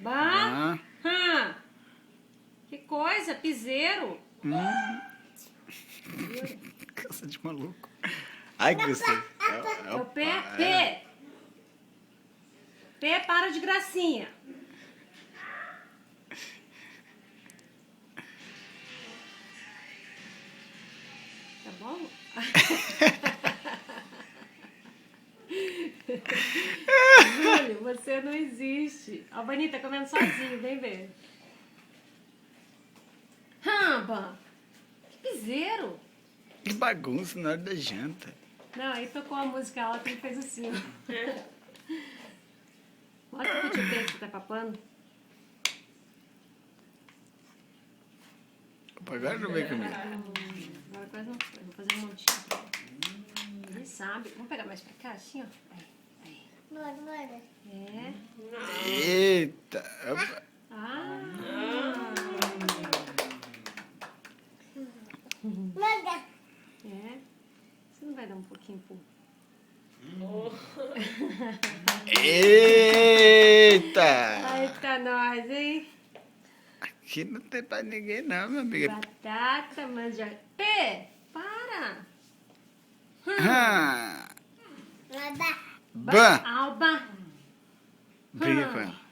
Bah. Hã. Que coisa, piseiro. Caça de maluco. Ai, Gustavo. É o pé. P. P, para de gracinha. Tá bom? Júlio, você não existe. A Albani tá comendo sozinho, vem ver. Ramba! Que piseiro! Que bagunça na hora da janta. Não, aí tocou a música alta e ele fez assim, ó. Mostra pro tio Pedro que você tá papando. Agora não vem comigo. Agora quase não foi. Vou fazer um montinho. Ele sabe. Vamos pegar mais pra cá, assim, ó. Aí. Bora. É. Eita. Opa. É. Você não vai dar um pouquinho pro... Eita. Aí tá nós, hein? Aqui não tem pra ninguém não, meu amigo. Batata, mandioca. P, para. Ah. Nada. Ban. Alba. Briga com ela.